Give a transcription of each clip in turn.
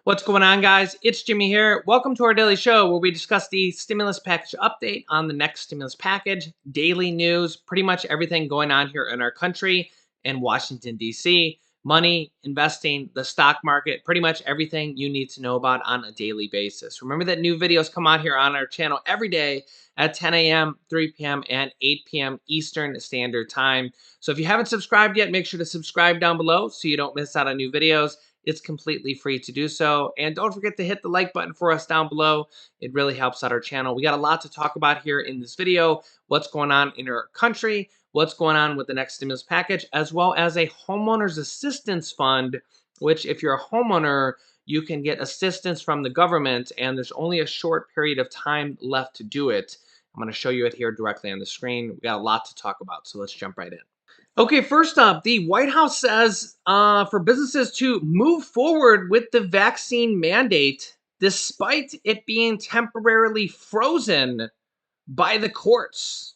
What's going on, guys? It's Jimmy here. Welcome to our daily show where we discuss the stimulus package update on the next stimulus package, daily news, pretty much everything going on here in our country and Washington, D.C., money, investing, the stock market, pretty much everything you need to know about on a daily basis. Remember that new videos come out here on our channel every day at 10 a.m., 3 p.m., and 8 p.m. Eastern Standard Time. So if you haven't subscribed yet, make sure to subscribe down below so you don't miss out on new videos. It's completely free to do so. And don't forget to hit the like button for us down below. It really helps out our channel. We got a lot to talk about here in this video. What's going on in our country, what's going on with the next stimulus package, as well as a homeowner's assistance fund, which if you're a homeowner, you can get assistance from the government, and there's only a short period of time left to do it. I'm going to show you it here directly on the screen. We got a lot to talk about, so let's jump right in. Okay, first up, the White House says for businesses to move forward with the vaccine mandate despite it being temporarily frozen by the courts.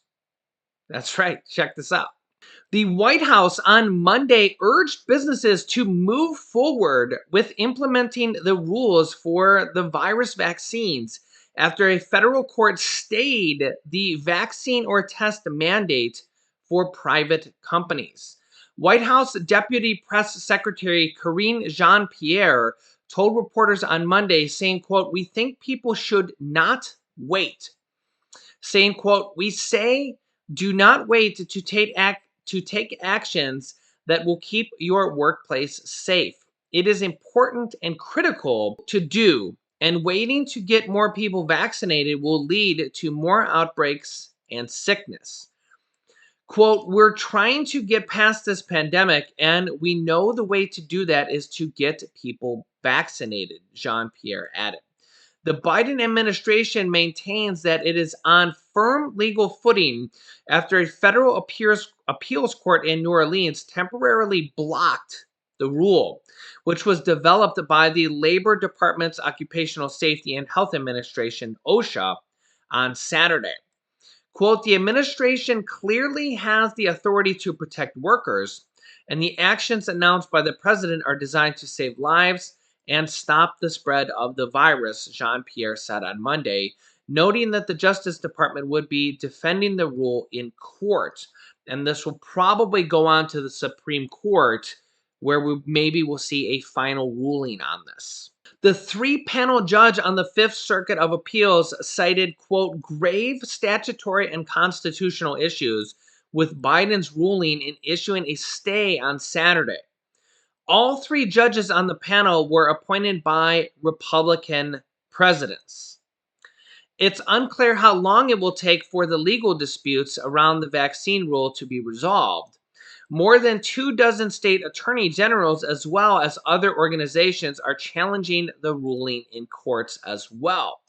That's right, check this out. The White House on Monday urged businesses to move forward with implementing the rules for the virus vaccines after a federal court stayed the vaccine or test mandate for private companies. White House Deputy Press Secretary Karine Jean-Pierre told reporters on Monday, saying, quote, "We think people should not wait." Saying, quote, "We say do not wait to take actions that will keep your workplace safe. It is important and critical to do, and waiting to get more people vaccinated will lead to more outbreaks and sickness." Quote, "We're trying to get past this pandemic, and we know the way to do that is to get people vaccinated," Jean-Pierre added. The Biden administration maintains that it is on firm legal footing after a federal appeals court in New Orleans temporarily blocked the rule, which was developed by the Labor Department's Occupational Safety and Health Administration, OSHA, on Saturday. Quote, "The administration clearly has the authority to protect workers, and the actions announced by the president are designed to save lives and stop the spread of the virus," Jean-Pierre said on Monday, noting that the Justice Department would be defending the rule in court. And this will probably go on to the Supreme Court, where we maybe will see a final ruling on this. The three-panel judge on the Fifth Circuit of Appeals cited, quote, "grave statutory and constitutional issues" with Biden's ruling in issuing a stay on Saturday. All three judges on the panel were appointed by Republican presidents. It's unclear how long it will take for the legal disputes around the vaccine rule to be resolved. More than 24 state attorney generals, as well as other organizations, are challenging the ruling in courts as well.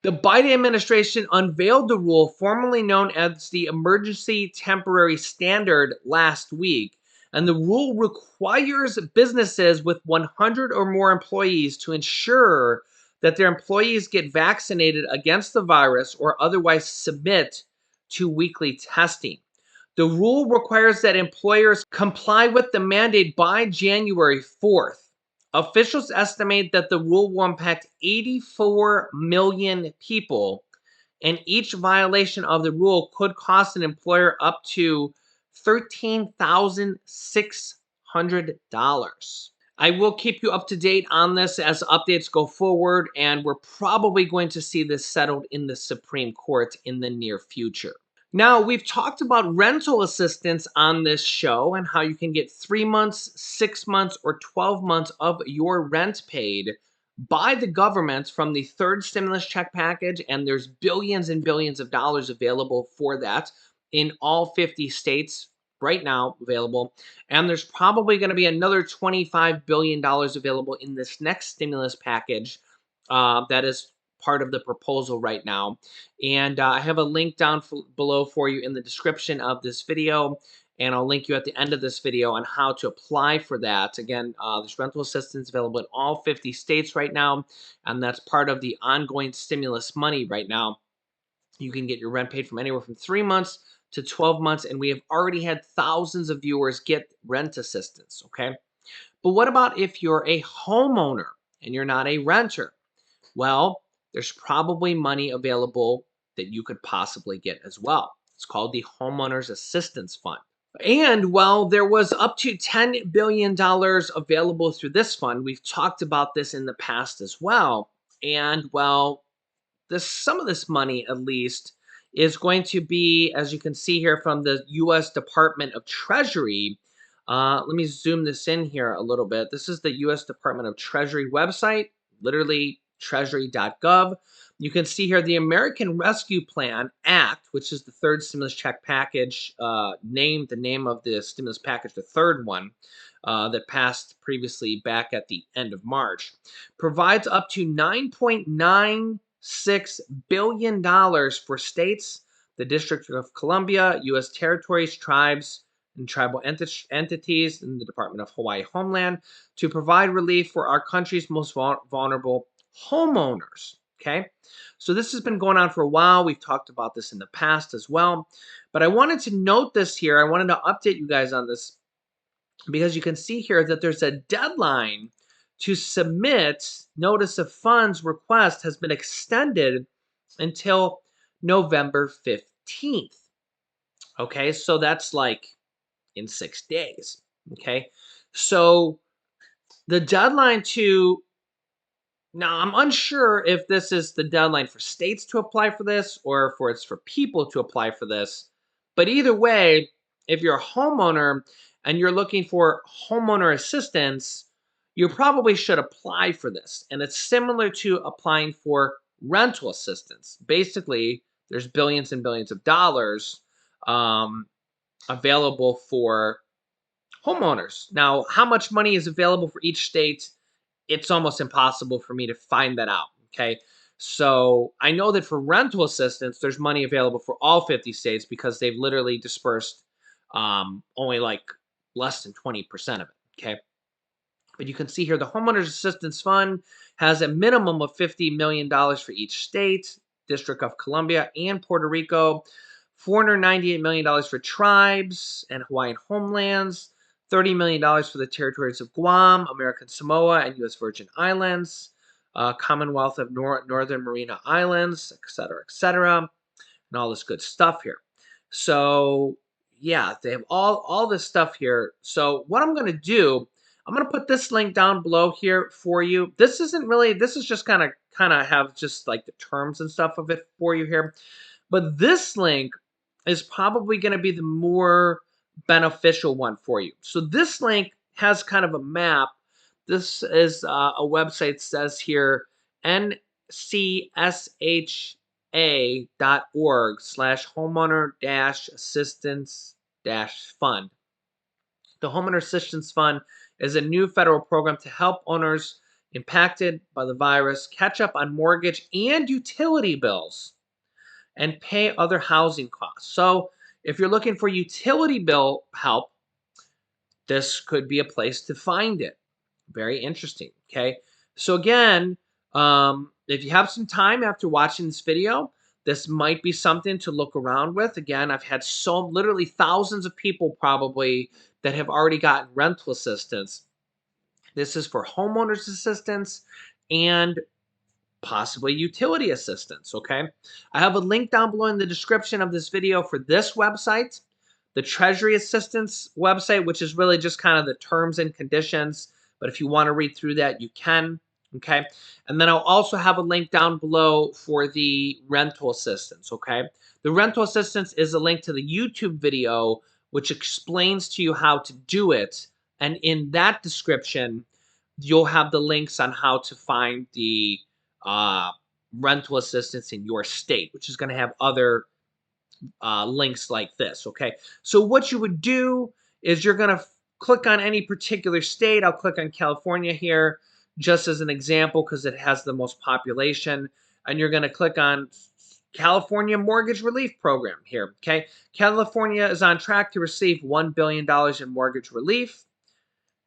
The Biden administration unveiled the rule formerly known as the Emergency Temporary Standard last week, and the rule requires businesses with 100 or more employees to ensure that their employees get vaccinated against the virus or otherwise submit to weekly testing. The rule requires that employers comply with the mandate by January 4th. Officials estimate that the rule will impact 84 million people, and each violation of the rule could cost an employer up to $13,600. I will keep you up to date on this as updates go forward, and we're probably going to see this settled in the Supreme Court in the near future. Now, we've talked about rental assistance on this show and how you can get 3 months, 6 months, or 12 months of your rent paid by the government from the third stimulus check package, and there's billions and billions of dollars available for that in all 50 states right now available, and there's probably going to be another $25 billion available in this next stimulus package that is part of the proposal right now. And I have a link down below for you in the description of this video, and I'll link you at the end of this video on how to apply for that. Again, there's rental assistance available in all 50 states right now, and that's part of the ongoing stimulus money right now. You can get your rent paid from anywhere from 3 months to 12 months, and we have already had thousands of viewers get rent assistance, okay? But what about if you're a homeowner? and you're not a renter, well, there's probably money available that you could possibly get as well. It's called the Homeowners Assistance Fund. And while there was up to $10 billion available through this fund, we've talked about this in the past as well. And well, some of this money at least is going to be, as you can see here from the U.S. Department of Treasury. Let me zoom this in here a little bit. This is the U.S. Department of Treasury website, literally treasury.gov. You can see here the American Rescue Plan Act, which is the third stimulus check package, named the name of the stimulus package, the third one that passed previously back at the end of March, provides up to $9.96 billion for states, the District of Columbia, U.S. territories, tribes, and tribal entities, and the Department of Hawaii Homeland to provide relief for our country's most vulnerable homeowners. Okay, so this has been going on for a while. We've talked about this in the past as well, but I wanted to note this here. I wanted to update you guys on this because you can see here that there's a deadline to submit notice of funds request has been extended until November 15th. Okay, so that's like in 6 days. Okay, so the deadline to now, I'm unsure if this is the deadline for states to apply for this or if it's for people to apply for this. But either way, if you're a homeowner and you're looking for homeowner assistance, you probably should apply for this. And it's similar to applying for rental assistance. Basically, there's billions and billions of dollars available for homeowners. Now, how much money is available for each state? It's almost impossible for me to find that out. Okay. So I know that for rental assistance, there's money available for all 50 states because they've literally dispersed only like less than 20% of it. Okay. But you can see here the Homeowners Assistance Fund has a minimum of $50 million for each state, District of Columbia, and Puerto Rico, $498 million for tribes and Hawaiian homelands, $30 million for the territories of Guam, American Samoa, and U.S. Virgin Islands, Commonwealth of Northern Mariana Islands, et cetera, and all this good stuff here. So yeah, they have all this stuff here. So what I'm going to do, I'm going to put this link down below here for you. This isn't really, this is just kind of have just like the terms and stuff of it for you here. But this link is probably going to be the more beneficial one for you. So this link has kind of a map. This is a website says here, ncsha.org/homeowner-assistance-fund. The Homeowner Assistance Fund is a new federal program to help owners impacted by the virus catch up on mortgage and utility bills and pay other housing costs. So if you're looking for utility bill help, this could be a place to find it. Very interesting. Okay. So again, if you have some time after watching this video, this might be something to look around with. Again, I've had literally thousands of people probably that have already gotten rental assistance. This is for homeowners assistance and possibly utility assistance. Okay. I have a link down below in the description of this video for this website, the Treasury Assistance website, which is really just kind of the terms and conditions. But if you want to read through that, you can. Okay. And then I'll also have a link down below for the rental assistance. Okay. The rental assistance is a link to the YouTube video, which explains to you how to do it. And in that description, you'll have the links on how to find the rental assistance in your state, which is going to have other links like this. Okay. So what you would do is you're going to click on any particular state. I'll click on California here just as an example because it has the most population. And you're going to click on California Mortgage Relief Program here. Okay. California is on track to receive $1 billion in mortgage relief,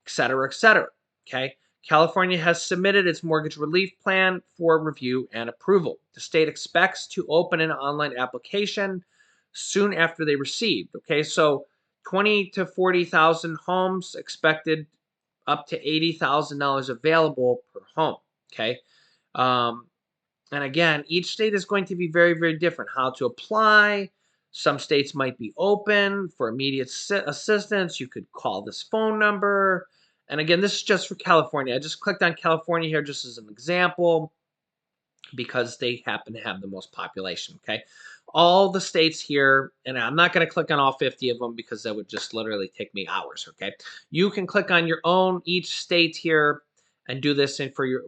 et cetera, et cetera. Okay. California has submitted its mortgage relief plan for review and approval. The state expects to open an online application soon after they received. Okay, so 20 to 40,000 homes expected up to $80,000 available per home. Okay. Um, and again, each state is going to be very, very different. How to apply. Some states might be open for immediate assistance. You could call this phone number. And again, this is just for California. I just clicked on California here just as an example because they happen to have the most population. Okay. All the states here, and I'm not going to click on all 50 of them because that would just literally take me hours. Okay. You can click on your own each state here and do this and for your,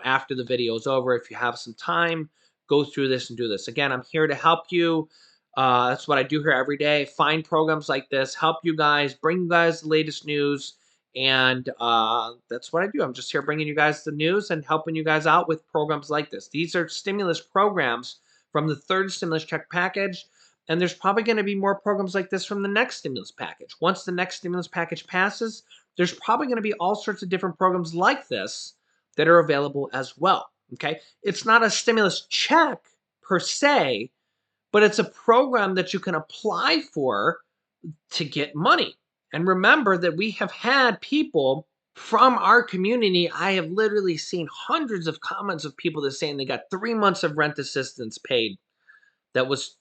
after the video is over. If you have some time, go through this and do this. Again, I'm here to help you. That's what I do here every day. Find programs like this, help you guys, bring you guys the latest news. And that's what I do. I'm just here bringing you guys the news and helping you guys out with programs like this. These are stimulus programs from the third stimulus check package. And there's probably going to be more programs like this from the next stimulus package. Once the next stimulus package passes, there's probably going to be all sorts of different programs like this that are available as well. Okay. It's not a stimulus check per se, but it's a program that you can apply for to get money. And remember that we have had people from our community. I have literally seen hundreds of comments of people that saying they got 3 months of rent assistance paid. That was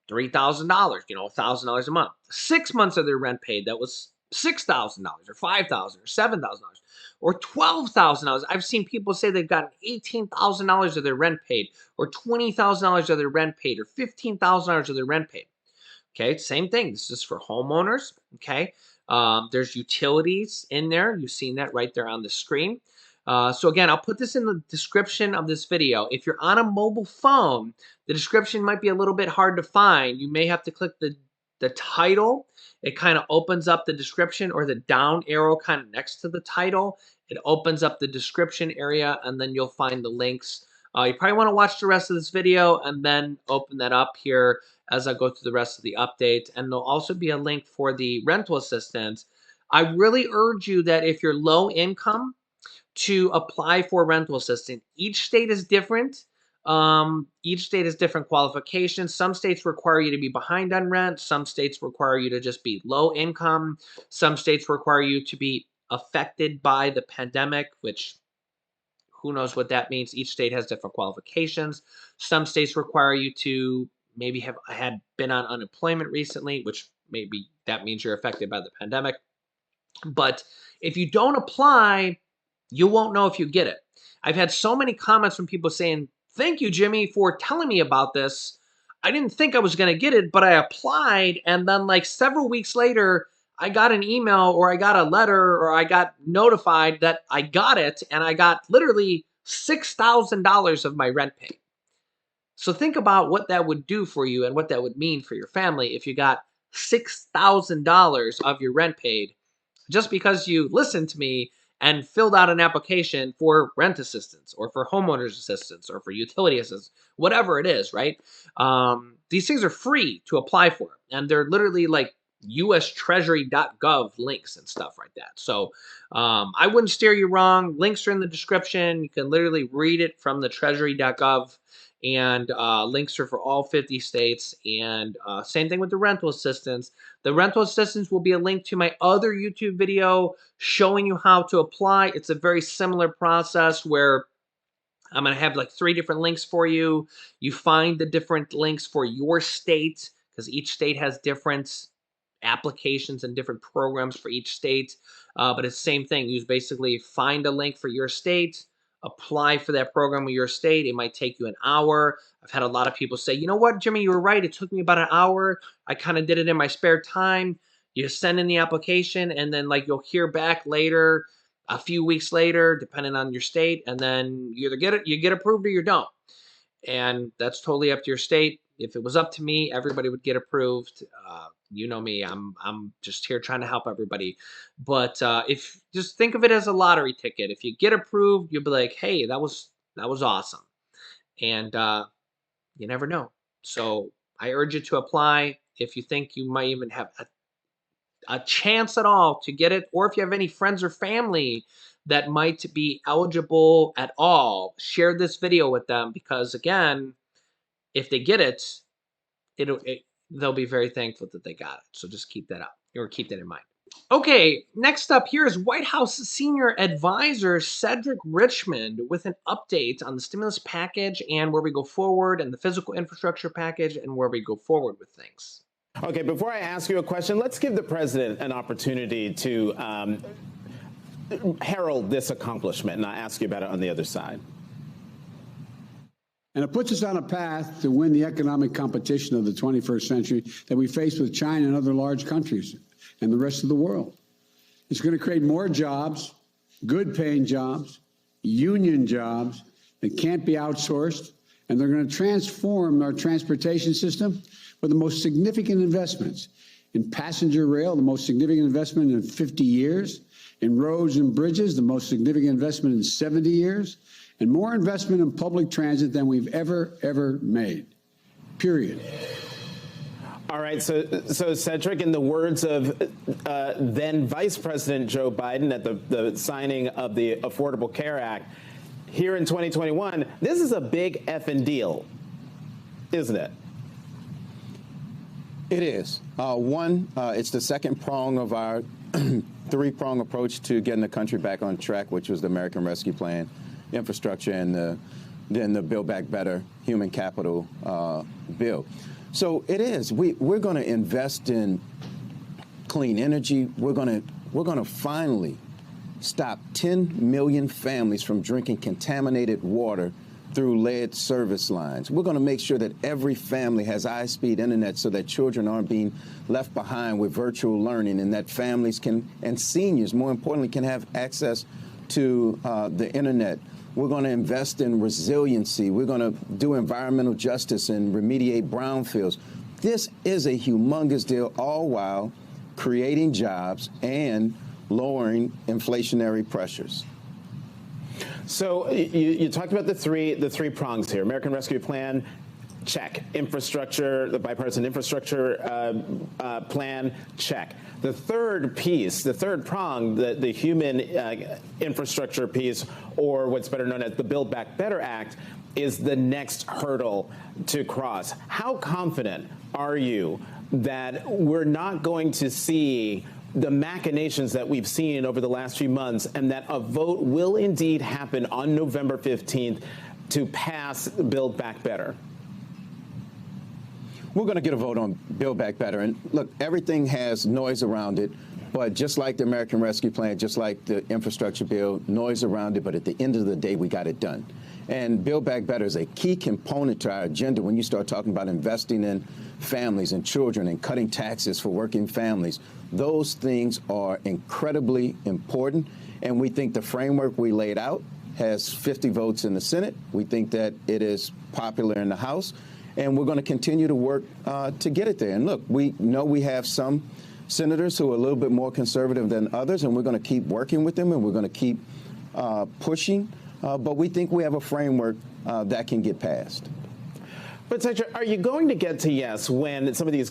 $3,000, $1,000 a month. 6 months of their rent paid. That was $6,000 or $5,000 or $7,000 or $12,000. I've seen people say they've gotten $18,000 of their rent paid or $20,000 of their rent paid or $15,000 of their rent paid. Okay, same thing. This is for homeowners. Okay, there's utilities in there. You've seen that right there on the screen. So again, I'll put this in the description of this video. If you're on a mobile phone, the description might be a little bit hard to find. You may have to click the title. It kind of opens up the description, or the down arrow kind of next to the title. It opens up the description area, and then you'll find the links. You probably want to watch the rest of this video and then open that up here as I go through the rest of the update. And there'll also be a link for the rental assistance. I really urge you that if you're low income, to apply for rental assistance. Each state is different. Each state has different qualifications. Some states require you to be behind on rent. Some states require you to just be low income. Some states require you to be affected by the pandemic, which who knows what that means. Each state has different qualifications. Some states require you to maybe have had been on unemployment recently, which maybe that means you're affected by the pandemic. But if you don't apply, you won't know if you get it. I've had so many comments from people saying, "Thank you, Jimmy, for telling me about this. I didn't think I was going to get it, but I applied. And then, like, several weeks later, I got an email or I got a letter or I got notified that I got it. And I got literally $6,000 of my rent paid." So think about what that would do for you and what that would mean for your family if you got $6,000 of your rent paid just because you listened to me and filled out an application for rent assistance or for homeowners assistance or for utility assistance, whatever it is, right? These things are free to apply for, and they're literally like USTreasury.gov links and stuff like that. So I wouldn't steer you wrong. Links are in the description. You can literally read it from the Treasury.gov, and links are for all 50 states. And same thing with the rental assistance. The rental assistance will be a link to my other YouTube video showing you how to apply. It's a very similar process where I'm going to have like 3 different links for you. You find the different links for your state because each state has different applications and different programs for each state. But it's the same thing. You basically find a link for your state, apply for that program with your state. It might take you an hour. I've had a lot of people say, "You know what, Jimmy, you were right. It took me about an hour. I kind of did it in my spare time." You send in the application, and then like you'll hear back later, a few weeks later, depending on your state, and then you either get it, you get approved, or you don't. And that's totally up to your state. If it was up to me, everybody would get approved. You know me, I'm just here trying to help everybody. But if just think of it as a lottery ticket. If you get approved, you'll be like, "Hey, that was awesome," and you never know. So I urge you to apply if you think you might even have a chance at all to get it, or if you have any friends or family that might be eligible at all, share this video with them because again, if they get it, they'll be very thankful that they got it. So just keep that up or keep that in mind. Okay, next up here is White House senior advisor Cedric Richmond with an update on the stimulus package and where we go forward, and the physical infrastructure package and where we go forward with things. Okay, before I ask you a question, let's give the president an opportunity to herald this accomplishment, and I'll ask you about it on the other side. And it puts us on a path to win the economic competition of the 21st century that we face with China and other large countries and the rest of the world. It's going to create more jobs, good paying jobs, union jobs that can't be outsourced, and they're going to transform our transportation system with the most significant investments in passenger rail, the most significant investment in 50 years, in roads and bridges, the most significant investment in 70 years, and more investment in public transit than we've ever made, period. All right, so Cedric, in the words of then Vice President Joe Biden at the signing of the Affordable Care Act here in 2021, this is a big effing deal, isn't it? It is. It's the second prong of our three-prong approach to getting the country back on track, which was the American Rescue Plan, infrastructure, and then the Build Back Better human capital bill. So it is. We're going to invest in clean energy. We're going to finally stop 10 million families from drinking contaminated water through lead service lines. We're going to make sure that every family has high-speed internet so that children aren't being left behind with virtual learning, and that families can, and seniors, more importantly, can have access to the internet. We're going to invest in resiliency. We're going to do environmental justice and remediate brownfields. This is a humongous deal, all while creating jobs and lowering inflationary pressures. So you talked about the three prongs here: American Rescue Plan, check; infrastructure, the bipartisan infrastructure plan, check. The third piece, the third prong, the human infrastructure piece, or what's better known as the Build Back Better Act, is the next hurdle to cross. How confident are you that we're not going to see the machinations that we've seen over the last few months, and that a vote will indeed happen on November 15th to pass Build Back Better? We're going to get a vote on Build Back Better. And look, everything has noise around it, but just like the American Rescue Plan, just like the infrastructure bill, noise around it, but at the end of the day, we got it done. And Build Back Better is a key component to our agenda when you start talking about investing in families and children and cutting taxes for working families. Those things are incredibly important, and we think the framework we laid out has 50 votes in the Senate. We think that it is popular in the House, and we're going to continue to work to get it there. And look, we know we have some senators who are a little bit more conservative than others, and we're going to keep working with them, and we're going to keep pushing. But we think we have a framework that can get passed. But, Secretary, are you going to get to yes when some of these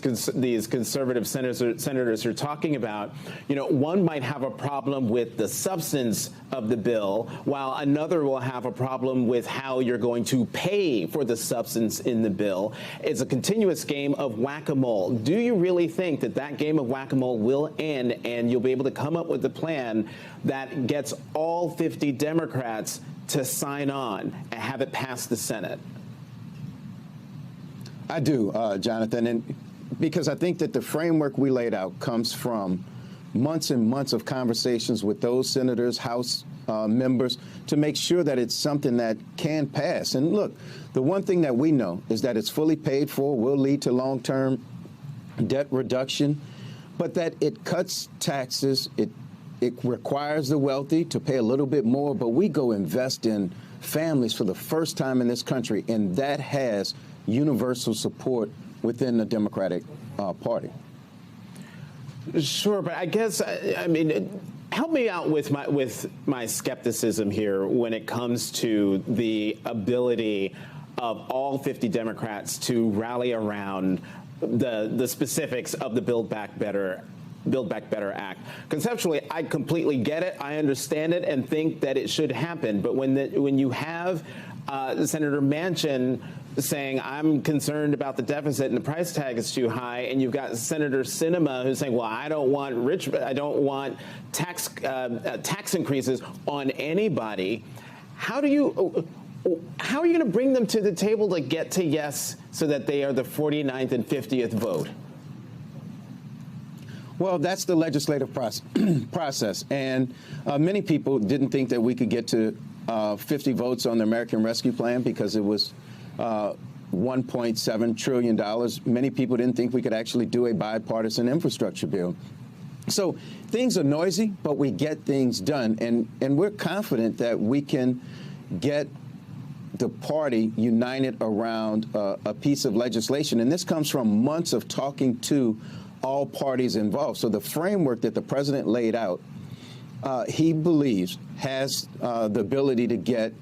conservative senators are talking about, one might have a problem with the substance of the bill, while another will have a problem with how you're going to pay for the substance in the bill? It's a continuous game of whack-a-mole. Do you really think that that game of whack-a-mole will end and you'll be able to come up with a plan that gets all 50 Democrats to sign on and have it pass the Senate? I do, Jonathan, and because I think that the framework we laid out comes from months and months of conversations with those senators, House members, to make sure that it's something that can pass. And look, the one thing that we know is that it's fully paid for, will lead to long-term debt reduction, but that it cuts taxes, it requires the wealthy to pay a little bit more, but we go invest in families for the first time in this country, and that has universal support within the Democratic Party. Sure, but I guess, I mean, help me out with my skepticism here when it comes to the ability of all 50 Democrats to rally around the specifics of the Build Back Better Build Back Better Act. Conceptually, I completely get it. I understand it and think that it should happen. But when you have Senator Manchin saying, I'm concerned about the deficit and the price tag is too high, and you've got Senator Sinema who's saying, well, I don't want tax increases on anybody. How are you going to bring them to the table to get to yes so that they are the 49th and 50th vote? Well, that's the legislative process. And many people didn't think that we could get to 50 votes on the American Rescue Plan because it was $1.7 trillion. Many people didn't think we could actually do a bipartisan infrastructure bill. So things are noisy, but we get things done. And we're confident that we can get the party united around a piece of legislation. And this comes from months of talking to all parties involved. So the framework that the president laid out, he believes has the ability to get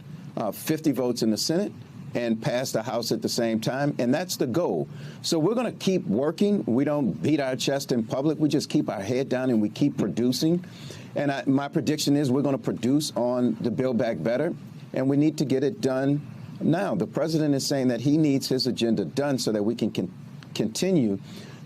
50 votes in the Senate and pass the House at the same time. And that's the goal. So we're going to keep working. We don't beat our chest in public. We just keep our head down and we keep producing. And my prediction is we're going to produce on the Build Back Better. And we need to get it done now. The president is saying that he needs his agenda done so that we can continue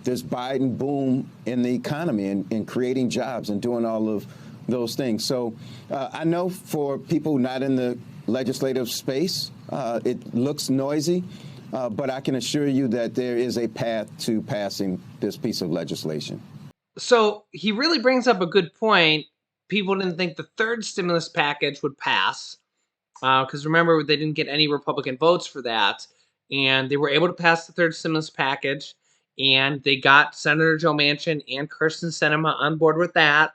this Biden boom in the economy and creating jobs and doing all of those things. So I know for people not in the legislative space, it looks noisy, but I can assure you that there is a path to passing this piece of legislation. So he really brings up a good point. People didn't think the third stimulus package would pass because remember, they didn't get any Republican votes for that. And they were able to pass the third stimulus package. And they got Senator Joe Manchin and Kyrsten Sinema on board with that.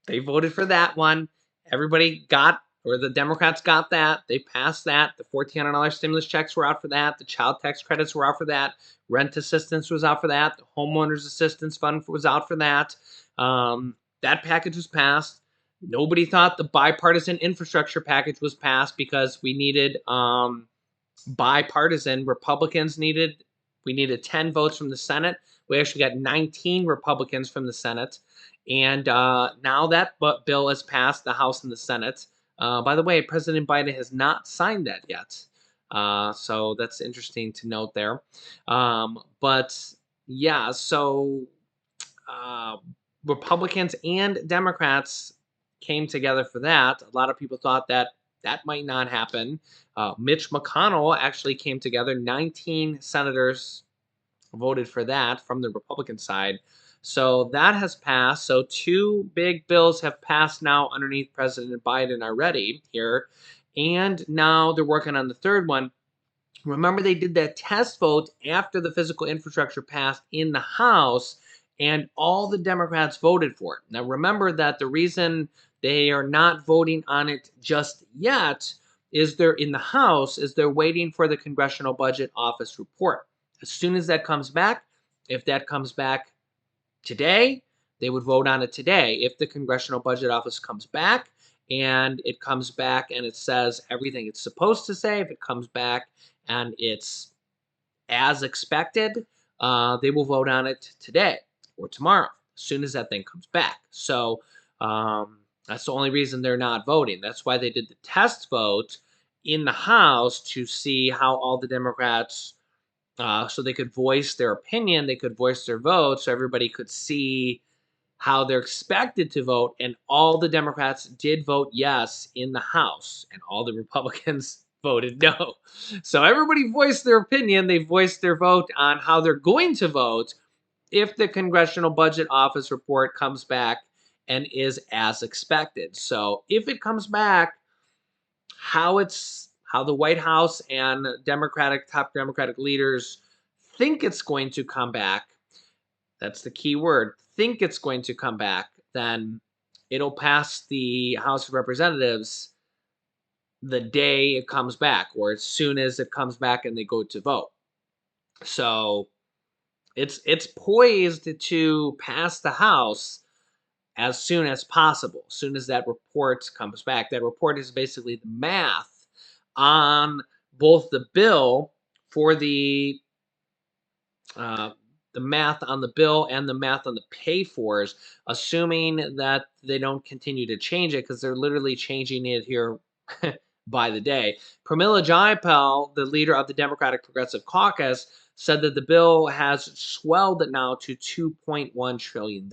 They voted for that one. Everybody got, or the Democrats got that. They passed that. The $1,400 stimulus checks were out for that. The child tax credits were out for that. Rent assistance was out for that. The homeowners assistance fund was out for that. That package was passed. Nobody thought the bipartisan infrastructure package was passed because we needed bipartisan. We needed 10 votes from the Senate. We actually got 19 Republicans from the Senate. And now that bill has passed the House and the Senate. By the way, President Biden has not signed that yet. So that's interesting to note there. But yeah, so Republicans and Democrats came together for that. A lot of people thought that might not happen. Mitch McConnell actually came together. 19 senators voted for that from the Republican side. So that has passed. So two big bills have passed now underneath President Biden already here. And now they're working on the third one. Remember, they did that test vote after the physical infrastructure passed in the House, and all the Democrats voted for it. Now, remember that the reason they are not voting on it just yet is they're in the House, is they're waiting for the Congressional Budget Office report. As soon as that comes back, if that comes back today, they would vote on it today. If the Congressional Budget Office comes back and it says everything it's supposed to say, if it comes back and it's as expected, they will vote on it today or tomorrow, as soon as that thing comes back. So that's the only reason they're not voting. That's why they did the test vote in the House to see how all the Democrats, so they could voice their opinion, they could voice their vote, so everybody could see how they're expected to vote. And all the Democrats did vote yes in the House, and all the Republicans voted no. So everybody voiced their opinion. They voiced their vote on how they're going to vote if the Congressional Budget Office report comes back and is as expected. So if it comes back, how the White House and top Democratic leaders think it's going to come back, that's the key word, think it's going to come back, then it'll pass the House of Representatives the day it comes back, or as soon as it comes back and they go to vote. So it's poised to pass the House as soon as possible, as soon as that report comes back. That report is basically the math on both the bill for the the math on the bill and the math on the pay-fors, assuming that they don't continue to change it because they're literally changing it here by the day. Pramila Jayapal, the leader of the Democratic Progressive Caucus, said that the bill has swelled now to $2.1 trillion.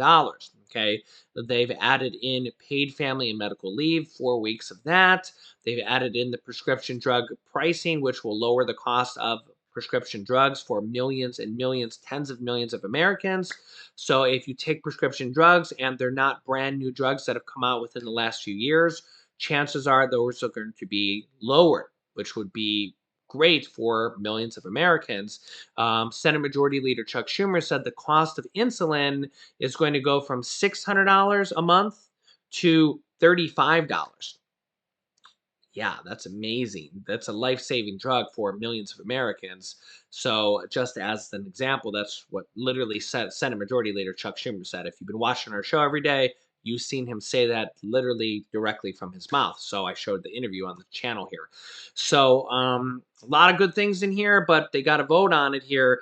Okay. They've added in paid family and medical leave, 4 weeks of that. They've added in the prescription drug pricing, which will lower the cost of prescription drugs for millions and millions, tens of millions of Americans. So if you take prescription drugs and they're not brand new drugs that have come out within the last few years, chances are those are going to be lowered, which would be great for millions of Americans. Senate Majority Leader Chuck Schumer said the cost of insulin is going to go from $600 a month to $35. Yeah, that's amazing. That's a life-saving drug for millions of Americans. So, just as an example, that's what literally said Senate Majority Leader Chuck Schumer said. If you've been watching our show every day, you've seen him say that literally directly from his mouth. So, I showed the interview on the channel here. So, a lot of good things in here, but they got to vote on it here.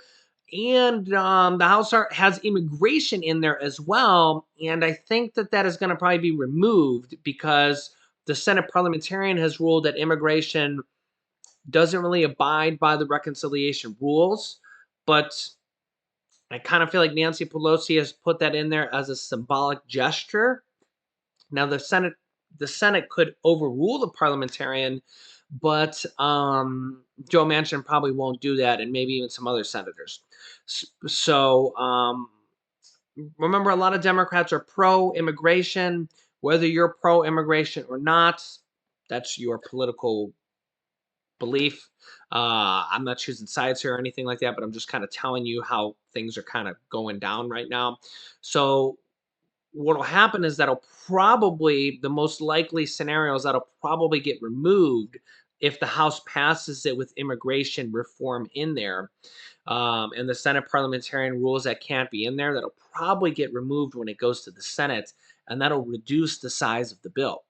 And the has immigration in there as well. And I think that that is going to probably be removed because the Senate parliamentarian has ruled that immigration doesn't really abide by the reconciliation rules, but I kind of feel like Nancy Pelosi has put that in there as a symbolic gesture. Now the Senate could overrule the parliamentarian, but Joe Manchin probably won't do that, and maybe even some other senators. So remember, a lot of Democrats are pro-immigration. Whether you're pro-immigration or not, that's your political belief. I'm not choosing sides here or anything like that, but I'm just kind of telling you how things are kind of going down right now. So what will happen is that'll probably the most likely scenarios that'll probably get removed if the House passes it with immigration reform in there. And the Senate parliamentarian rules that can't be in there, that'll probably get removed when it goes to the Senate, and that'll reduce the size of the bill.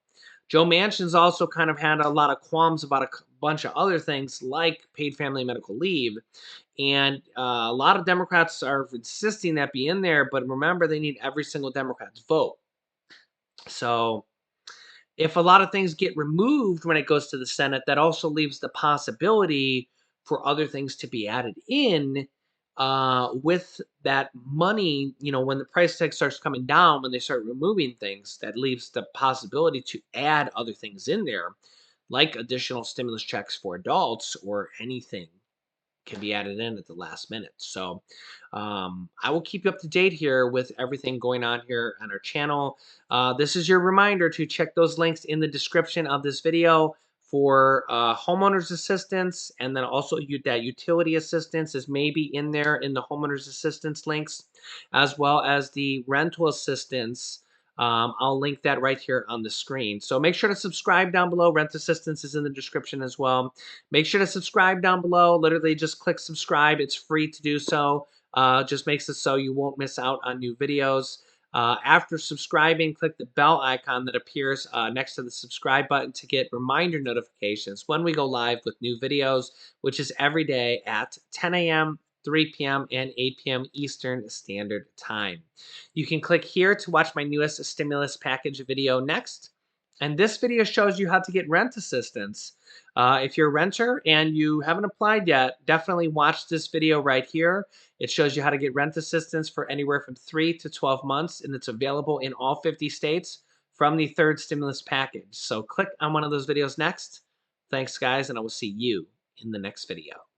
Joe Manchin's also kind of had a lot of qualms about a bunch of other things like paid family medical leave. And a lot of Democrats are insisting that be in there, but remember, they need every single Democrat's vote. So if a lot of things get removed when it goes to the Senate, that also leaves the possibility for other things to be added in with that money. When the price tag starts coming down, when they start removing things, that leaves the possibility to add other things in there, like additional stimulus checks for adults or anything can be added in at the last minute. So I will keep you up to date here with everything going on here on our channel. This is your reminder to check those links in the description of this video for homeowners assistance, and then also that utility assistance is maybe in there in the homeowners assistance links, as well as the rental assistance. I'll link that right here on the screen. So make sure to subscribe down below. Rent assistance is in the description as well. Make sure to subscribe down below. Literally just click subscribe. It's free to do so. Just makes it so you won't miss out on new videos. After subscribing, click the bell icon that appears next to the subscribe button to get reminder notifications when we go live with new videos, which is every day at 10 a.m., 3 p.m., and 8 p.m. Eastern Standard Time. You can click here to watch my newest stimulus package video next. And this video shows you how to get rent assistance. If you're a renter and you haven't applied yet, definitely watch this video right here. It shows you how to get rent assistance for anywhere from 3 to 12 months, and it's available in all 50 states from the third stimulus package. So click on one of those videos next. Thanks, guys, and I will see you in the next video.